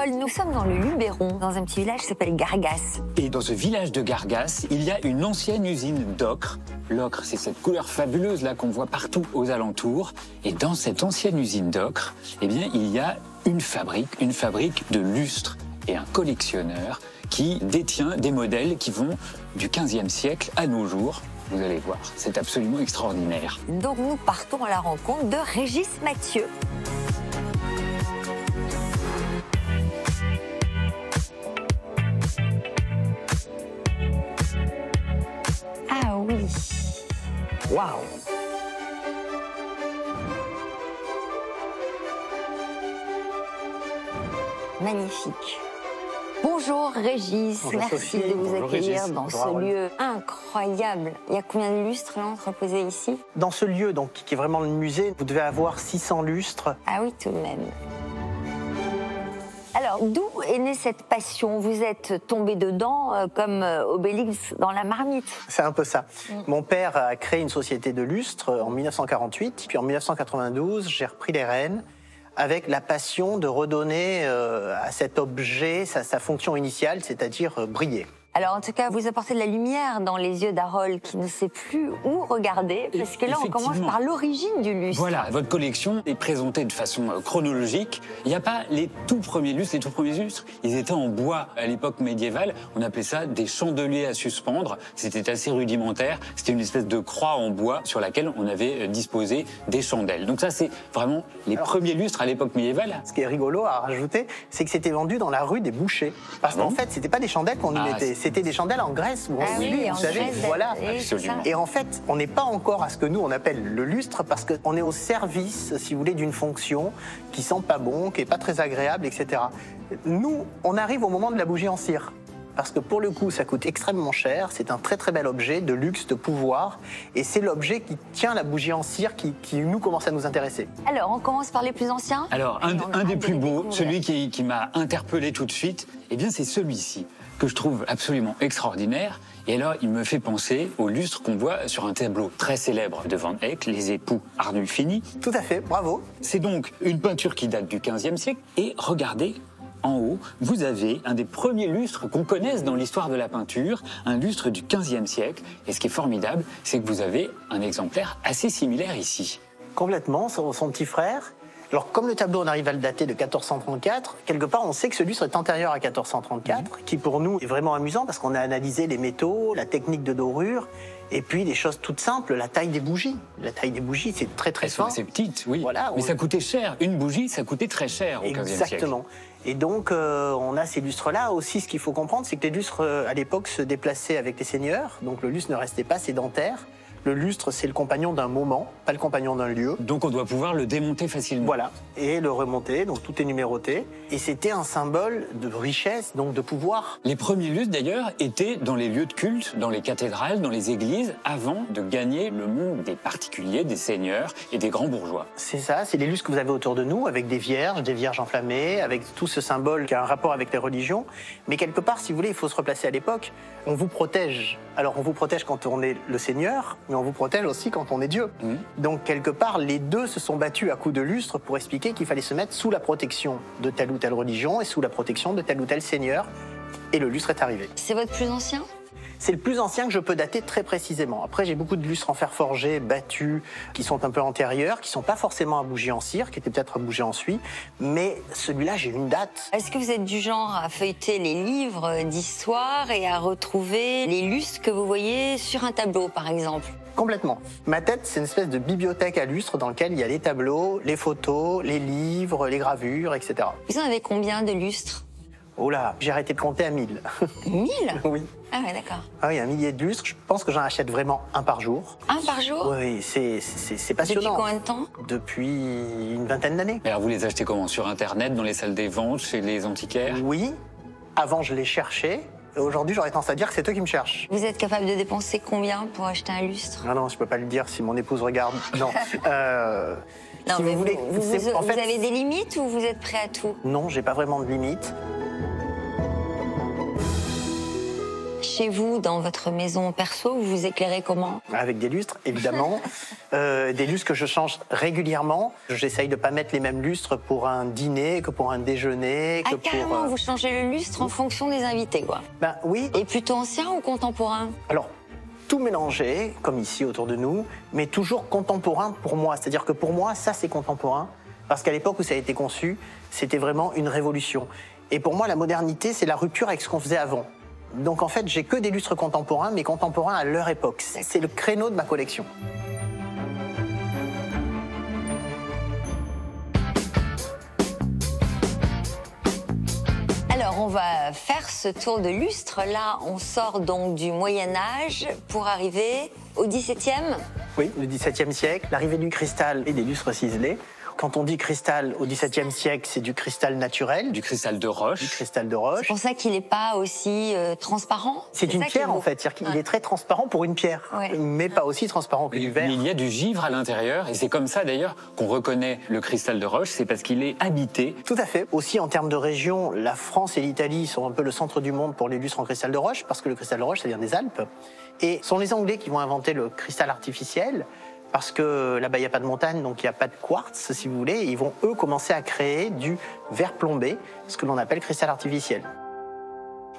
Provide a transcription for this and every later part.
Paul, nous sommes dans le Luberon, dans un petit village qui s'appelle Gargas. Et dans ce village de Gargas, il y a une ancienne usine d'ocre. L'ocre, c'est cette couleur fabuleuse là qu'on voit partout aux alentours. Et dans cette ancienne usine d'ocre, eh bien, il y a une fabrique de lustres et un collectionneur qui détient des modèles qui vont du 15e siècle à nos jours. Vous allez voir, c'est absolument extraordinaire. Donc nous partons à la rencontre de Régis Mathieu. Ah oui. Waouh. Magnifique. Bonjour Régis, bonjour merci Sophie. de vous Bonjour accueillir Régis. dans Bonjour ce Harold. lieu incroyable. Il y a combien de lustres là entreposés ici? Dans ce lieu, donc, qui est vraiment le musée, vous devez avoir 600 lustres. Ah oui, tout de même. Alors, d'où est née cette passion? Vous êtes tombé dedans comme Obélix dans la marmite. C'est un peu ça. Mon père a créé une société de lustres en 1948, puis en 1992, j'ai repris les rênes avec la passion de redonner à cet objet sa fonction initiale, c'est-à-dire briller. Alors, en tout cas, vous apportez de la lumière dans les yeux d'Harold qui ne sait plus où regarder, parce que là, on commence par l'origine du lustre. Voilà, votre collection est présentée de façon chronologique. Il n'y a pas les tout premiers lustres. Les tout premiers lustres, ils étaient en bois à l'époque médiévale. On appelait ça des chandeliers à suspendre. C'était assez rudimentaire. C'était une espèce de croix en bois sur laquelle on avait disposé des chandelles. Donc ça, c'est vraiment les premiers lustres à l'époque médiévale. Ce qui est rigolo à rajouter, c'est que c'était vendu dans la rue des bouchers. Parce qu'en fait, c'était pas des chandelles qu'on y mettait. C'était des chandelles en graisse, vous oui, vous savez, Grèce, voilà. Absolument. Et en fait, on n'est pas encore à ce que nous on appelle le lustre parce qu'on est au service, si vous voulez, d'une fonction qui sent pas bon, qui est pas très agréable, etc. Nous, on arrive au moment de la bougie en cire. Parce que pour le coup, ça coûte extrêmement cher. C'est un très très bel objet de luxe, de pouvoir. Et c'est l'objet qui tient la bougie en cire qui nous commence à nous intéresser. Alors, on commence par les plus anciens. Alors, un des plus beaux, celui qui m'a interpellé tout de suite, eh bien, c'est celui-ci, que je trouve absolument extraordinaire. Et alors, il me fait penser au lustre qu'on voit sur un tableau très célèbre de Van Eyck, Les époux Arnulfini. Tout à fait, bravo. C'est donc une peinture qui date du XVe siècle. Et regardez, en haut, vous avez un des premiers lustres qu'on connaisse dans l'histoire de la peinture, un lustre du XVe siècle. Et ce qui est formidable, c'est que vous avez un exemplaire assez similaire ici. Complètement, son petit frère. Alors, comme le tableau, on arrive à le dater de 1434, quelque part, on sait que ce lustre est antérieur à 1434, qui pour nous est vraiment amusant parce qu'on a analysé les métaux, la technique de dorure, et puis des choses toutes simples, la taille des bougies. La taille des bougies, c'est très très Elles sont fin. assez petites, oui. Voilà, mais ça coûtait cher. Une bougie, ça coûtait très cher au XVe siècle. Exactement. Et donc, on a ces lustres-là. Aussi, ce qu'il faut comprendre, c'est que les lustres, à l'époque, se déplaçaient avec les seigneurs. Donc, le lustre ne restait pas sédentaire. Le lustre, c'est le compagnon d'un moment, pas le compagnon d'un lieu. Donc on doit pouvoir le démonter facilement. Voilà, et le remonter, donc tout est numéroté. Et c'était un symbole de richesse, donc de pouvoir. Les premiers lustres, d'ailleurs, étaient dans les lieux de culte, dans les cathédrales, dans les églises, avant de gagner le monde des particuliers, des seigneurs et des grands bourgeois. C'est ça, c'est les lustres que vous avez autour de nous, avec des vierges enflammées, avec tout ce symbole qui a un rapport avec les religions. Mais quelque part, si vous voulez, il faut se replacer à l'époque. On vous protège. Alors, on vous protège quand on est le seigneur, mais on vous protège aussi quand on est Dieu. Donc, quelque part, les deux se sont battus à coups de lustre pour expliquer qu'il fallait se mettre sous la protection de telle ou telle religion et sous la protection de tel ou tel seigneur. Et le lustre est arrivé. C'est votre plus ancien? C'est le plus ancien que je peux dater très précisément. Après, j'ai beaucoup de lustres en fer forgé, battus, qui sont un peu antérieurs, qui sont pas forcément à bougie en cire, qui étaient peut-être à bougie en suie, mais celui-là, j'ai une date. Est-ce que vous êtes du genre à feuilleter les livres d'histoire et à retrouver les lustres que vous voyez sur un tableau, par exemple? Complètement. Ma tête, c'est une espèce de bibliothèque à lustres dans laquelle il y a les tableaux, les photos, les livres, les gravures, etc. Vous en avez combien de lustres? Oh là, j'ai arrêté de compter à 1000. 1000? Oui. Ah ouais, d'accord. Ah oui, un millier de lustres. Je pense que j'en achète vraiment un par jour. Un par jour? Oui, c'est passionnant. Depuis combien de temps? Depuis une vingtaine d'années. Mais alors vous les achetez comment? Sur Internet, dans les salles des ventes, chez les antiquaires? Oui. Avant, je les cherchais. Aujourd'hui, j'aurais tendance à dire que c'est eux qui me cherchent. Vous êtes capable de dépenser combien pour acheter un lustre? Ah non, je peux pas le dire si mon épouse regarde. Non. Non, si mais vous voulez, vous en fait, avez des limites ou vous êtes prêt à tout? non, j'ai pas vraiment de limite. chez vous, dans votre maison perso, vous vous éclairez comment? Avec des lustres, évidemment. Des lustres que je change régulièrement. J'essaye de ne pas mettre les mêmes lustres pour un dîner que pour un déjeuner. Ah, que carrément, pour, vous changez le lustre en fonction des invités, quoi. Ben oui. Et plutôt ancien ou contemporain? Alors, tout mélangé, comme ici autour de nous, mais toujours contemporain pour moi. C'est-à-dire que pour moi, ça c'est contemporain, parce qu'à l'époque où ça a été conçu, c'était vraiment une révolution. Et pour moi, la modernité, c'est la rupture avec ce qu'on faisait avant. Donc en fait, j'ai que des lustres contemporains, mais contemporains à leur époque. C'est le créneau de ma collection. Alors, on va faire ce tour de lustre. Là, on sort donc du Moyen-Âge pour arriver au XVIIe. Oui, le XVIIe siècle, l'arrivée du cristal et des lustres ciselés. Quand on dit cristal au XVIIe siècle, c'est du cristal naturel. Du cristal de roche. Du cristal de roche. C'est pour ça qu'il n'est pas aussi transparent. C'est une pierre, en fait. C'est-à-dire qu'il est très transparent pour une pierre, mais pas aussi transparent que du verre. Mais il y a du givre à l'intérieur, et c'est comme ça d'ailleurs qu'on reconnaît le cristal de roche, c'est parce qu'il est habité. Tout à fait. Aussi, en termes de région, la France et l'Italie sont un peu le centre du monde pour les lustres en cristal de roche, parce que le cristal de roche, ça vient des Alpes. Et ce sont les Anglais qui vont inventer le cristal artificiel, parce que là-bas, il n'y a pas de montagne, donc il n'y a pas de quartz, si vous voulez. Et ils vont, eux, commencer à créer du verre plombé, ce que l'on appelle cristal artificiel.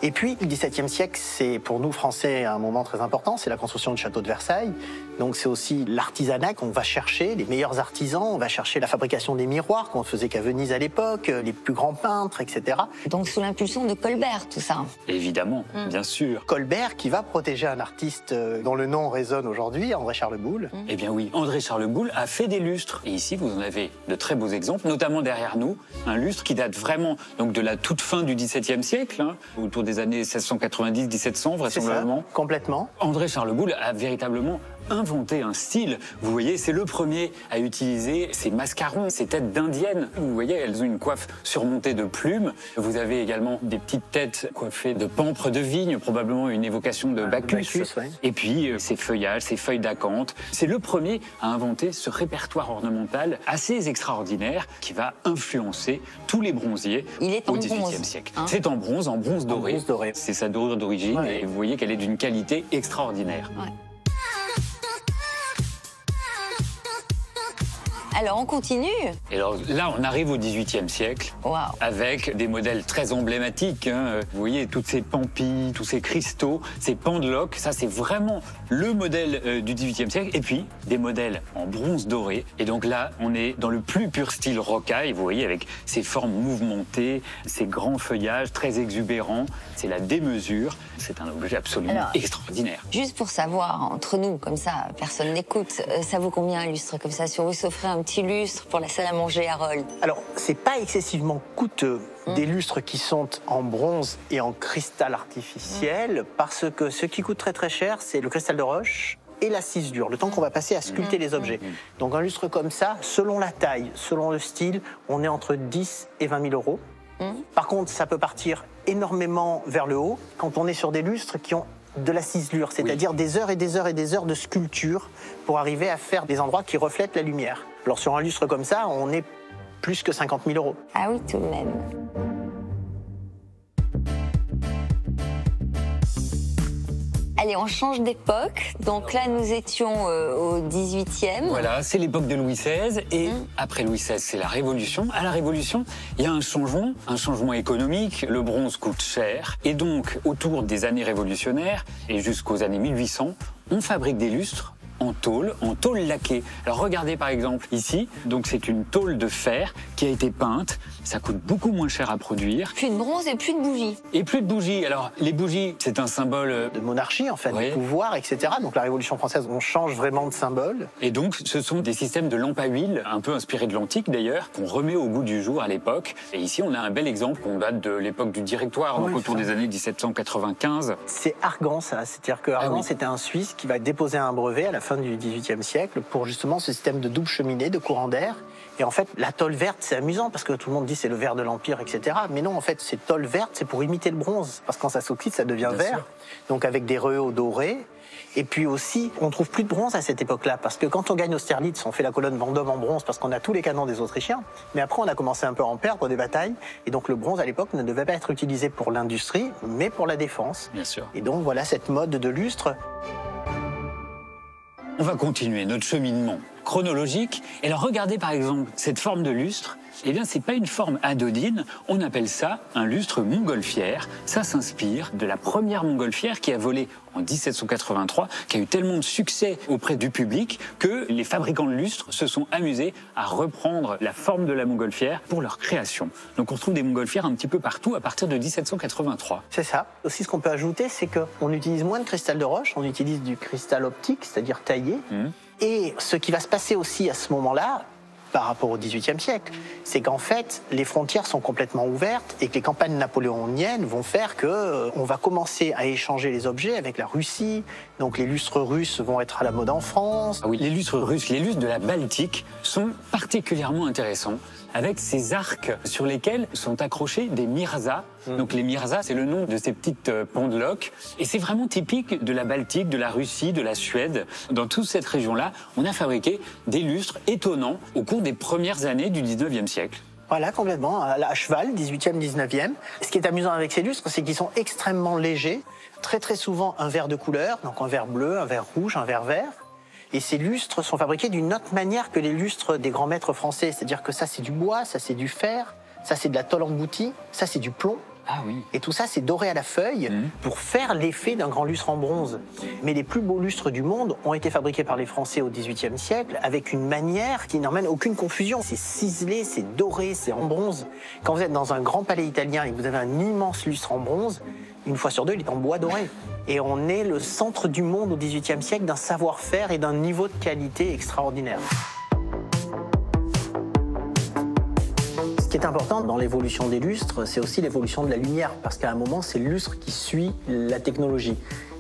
Et puis, le XVIIe siècle, c'est pour nous, Français, un moment très important. C'est la construction du château de Versailles. Donc, c'est aussi l'artisanat qu'on va chercher, les meilleurs artisans. On va chercher la fabrication des miroirs qu'on ne faisait qu'à Venise à l'époque, les plus grands peintres, etc. Donc, sous l'impulsion de Colbert, tout ça. Évidemment, bien sûr. Colbert qui va protéger un artiste dont le nom résonne aujourd'hui, André-Charles Boulle. Eh bien oui, André-Charles Boulle a fait des lustres. Et ici, vous en avez de très beaux exemples, notamment derrière nous, un lustre qui date vraiment donc, de la toute fin du XVIIe siècle, autour des années 1690-1700 vraisemblablement. C'est ça, complètement. André-Charles Boulle a véritablement inventé un style. Vous voyez, c'est le premier à utiliser ces mascarons, ces têtes d'indiennes. Vous voyez, elles ont une coiffe surmontée de plumes. Vous avez également des petites têtes coiffées de pampres de vigne, probablement une évocation de Bacchus. Ouais. Et puis, ces feuillages, ces feuilles d'acanthe. C'est le premier à inventer ce répertoire ornemental assez extraordinaire qui va influencer tous les bronziers au XVIIIe siècle. C'est en bronze doré. En bronze doré. C'est sa dorure d'origine et vous voyez qu'elle est d'une qualité extraordinaire. Ouais. Alors, on continue. Et alors là, on arrive au XVIIIe siècle avec des modèles très emblématiques. Vous voyez, toutes ces pampilles, tous ces cristaux, ces pendeloques. Ça, c'est vraiment le modèle du XVIIIe siècle. Et puis, des modèles en bronze doré. Et donc là, on est dans le plus pur style rocaille. Vous voyez, avec ces formes mouvementées, ces grands feuillages très exubérants. C'est la démesure. C'est un objet absolument extraordinaire. Juste pour savoir, entre nous, comme ça, personne n'écoute, ça vaut combien un lustre comme ça? Si on veut s'offrir un petit lustre pour la salle à manger à Rolle? Alors, c'est pas excessivement coûteux, des lustres qui sont en bronze et en cristal artificiel, parce que ce qui coûte très très cher, c'est le cristal de roche et la ciselure, le temps qu'on va passer à sculpter les objets. Donc un lustre comme ça, selon la taille, selon le style, on est entre 10 et 20 000 euros. Par contre, ça peut partir énormément vers le haut quand on est sur des lustres qui ont de la ciselure, c'est-à-dire des heures et des heures et des heures de sculpture pour arriver à faire des endroits qui reflètent la lumière. Alors sur un lustre comme ça, on est plus que 50 000 euros. Ah oui, tout de même. Allez, on change d'époque. Donc là, nous étions au 18e. Voilà, c'est l'époque de Louis XVI. Et après Louis XVI, c'est la Révolution. À la Révolution, il y a un changement économique. Le bronze coûte cher. Et donc, autour des années révolutionnaires et jusqu'aux années 1800, on fabrique des lustres en tôle laquée. Alors regardez par exemple ici, donc c'est une tôle de fer qui a été peinte. Ça coûte beaucoup moins cher à produire. Plus de bronze et plus de bougies. Et plus de bougies. Alors les bougies, c'est un symbole de monarchie en fait, de pouvoir, etc. Donc la Révolution française, on change vraiment de symbole. Et donc ce sont des systèmes de lampes à huile, un peu inspirés de l'antique d'ailleurs, qu'on remet au goût du jour à l'époque. Et ici on a un bel exemple qu'on date de l'époque du Directoire, donc autour des années 1795. C'est Argan ça, c'est-à-dire que Argan c'était un Suisse qui va déposer un brevet à la fin du XVIIIe siècle pour justement ce système de double cheminée, de courant d'air, Et en fait, la tôle verte, c'est amusant parce que tout le monde dit c'est le vert de l'Empire, etc. Mais non, en fait, cette tôle verte, c'est pour imiter le bronze. Parce que quand ça s'oxyde, ça devient Bien vert. sûr. Donc avec des rehauts dorés. Et puis aussi, on trouve plus de bronze à cette époque-là. Parce que quand on gagne Austerlitz, on fait la colonne Vendôme en bronze parce qu'on a tous les canons des Autrichiens. Mais après, on a commencé un peu à en perdre des batailles. Et donc le bronze, à l'époque, ne devait pas être utilisé pour l'industrie, mais pour la défense. Bien sûr. Et donc voilà cette mode de lustre. On va continuer notre cheminement chronologique. Et alors, regardez par exemple cette forme de lustre. Eh bien, c'est pas une forme anodine. On appelle ça un lustre montgolfière. Ça s'inspire de la première montgolfière qui a volé en 1783, qui a eu tellement de succès auprès du public que les fabricants de lustres se sont amusés à reprendre la forme de la montgolfière pour leur création. Donc, on trouve des montgolfières un petit peu partout à partir de 1783. C'est ça. Aussi, ce qu'on peut ajouter, c'est qu'on utilise moins de cristal de roche, on utilise du cristal optique, c'est-à-dire taillé. Et ce qui va se passer aussi à ce moment-là, par rapport au XVIIIe siècle, c'est qu'en fait, les frontières sont complètement ouvertes et que les campagnes napoléoniennes vont faire que on va commencer à échanger les objets avec la Russie. Donc les lustres russes vont être à la mode en France. Ah oui, les lustres russes, les lustres de la Baltique sont particulièrement intéressants avec ces arcs sur lesquels sont accrochés des mirzas. Donc les mirzas, c'est le nom de ces petites pendeloques. Et c'est vraiment typique de la Baltique, de la Russie, de la Suède. Dans toute cette région-là, on a fabriqué des lustres étonnants au cours des premières années du 19e siècle. Voilà, complètement, à cheval, 18e, 19e. Ce qui est amusant avec ces lustres, c'est qu'ils sont extrêmement légers. Très très souvent un vert de couleur, donc un vert bleu, un vert rouge, un vert vert. Et ces lustres sont fabriqués d'une autre manière que les lustres des grands maîtres français. C'est-à-dire que ça, c'est du bois, ça, c'est du fer, ça, c'est de la tôle emboutie, ça, c'est du plomb. Ah oui. Et tout ça, c'est doré à la feuille pour faire l'effet d'un grand lustre en bronze. Mais les plus beaux lustres du monde ont été fabriqués par les Français au XVIIIe siècle avec une manière qui n'emmène aucune confusion. C'est ciselé, c'est doré, c'est en bronze. Quand vous êtes dans un grand palais italien et que vous avez un immense lustre en bronze, une fois sur deux, il est en bois doré. Et on est le centre du monde au XVIIIe siècle d'un savoir-faire et d'un niveau de qualité extraordinaire. Ce qui est important dans l'évolution des lustres, c'est aussi l'évolution de la lumière, parce qu'à un moment, c'est le lustre qui suit la technologie.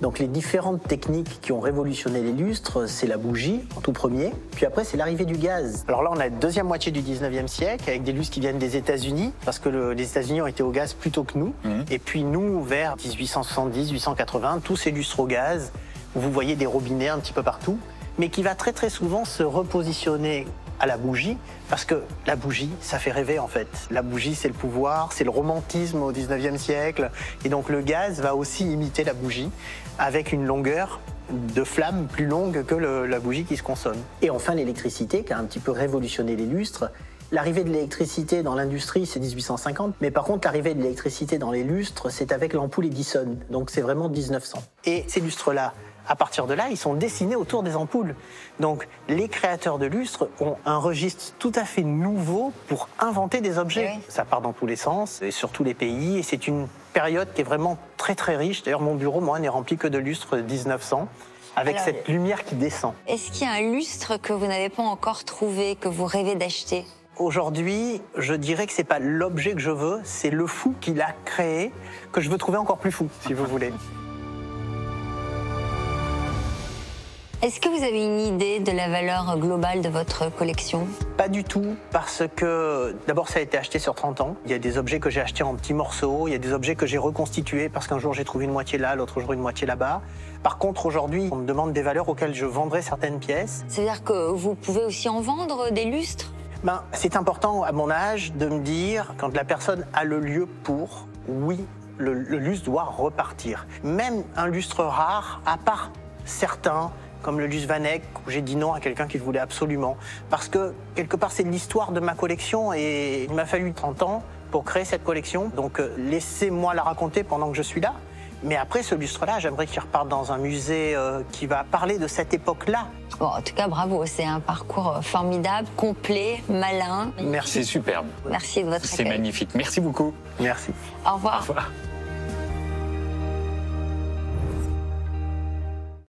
Donc les différentes techniques qui ont révolutionné les lustres, c'est la bougie en tout premier, puis après c'est l'arrivée du gaz. Alors là on a la deuxième moitié du 19e siècle avec des lustres qui viennent des États-Unis, parce que les États-Unis ont été au gaz plus tôt que nous. Et puis nous, vers 1870, 1880, tous ces lustres au gaz, où vous voyez des robinets un petit peu partout, mais qui va très très souvent se repositionner à la bougie, parce que la bougie, ça fait rêver en fait. La bougie, c'est le pouvoir, c'est le romantisme au 19e siècle, et donc le gaz va aussi imiter la bougie, avec une longueur de flamme plus longue que la bougie qui se consomme. Et enfin l'électricité, qui a un petit peu révolutionné les lustres. L'arrivée de l'électricité dans l'industrie, c'est 1850, mais par contre l'arrivée de l'électricité dans les lustres, c'est avec l'ampoule Edison, donc c'est vraiment 1900. Et ces lustres-là, à partir de là, ils sont dessinés autour des ampoules. Donc, les créateurs de lustres ont un registre tout à fait nouveau pour inventer des objets. Oui. Ça part dans tous les sens, et sur tous les pays, et c'est une période qui est vraiment très très riche. D'ailleurs, mon bureau, moi, n'est rempli que de lustres 1900, avec alors, cette lumière qui descend. Est-ce qu'il y a un lustre que vous n'avez pas encore trouvé, que vous rêvez d'acheter ? Aujourd'hui, je dirais que c'est pas l'objet que je veux, c'est le fou qui l'a créé, que je veux trouver encore plus fou, si vous voulez. Est-ce que vous avez une idée de la valeur globale de votre collection ? Pas du tout, parce que d'abord ça a été acheté sur 30 ans. Il y a des objets que j'ai achetés en petits morceaux, il y a des objets que j'ai reconstitués parce qu'un jour j'ai trouvé une moitié là, l'autre jour une moitié là-bas. Par contre aujourd'hui, on me demande des valeurs auxquelles je vendrais certaines pièces. C'est-à-dire que vous pouvez aussi en vendre des lustres ? C'est important à mon âge de me dire, quand la personne a le lieu pour, oui, le lustre doit repartir. Même un lustre rare, à part certains, comme le lustre Van Eyck, où j'ai dit non à quelqu'un qui le voulait absolument. Parce que, quelque part, c'est l'histoire de ma collection et il m'a fallu 30 ans pour créer cette collection. Donc, laissez-moi la raconter pendant que je suis là. Mais après, ce lustre-là, j'aimerais qu'il reparte dans un musée qui va parler de cette époque-là. Bon, en tout cas, bravo. C'est un parcours formidable, complet, malin. Merci. C'est superbe. Merci de votre accueil. C'est magnifique. Merci beaucoup. Merci. Au revoir. Au revoir.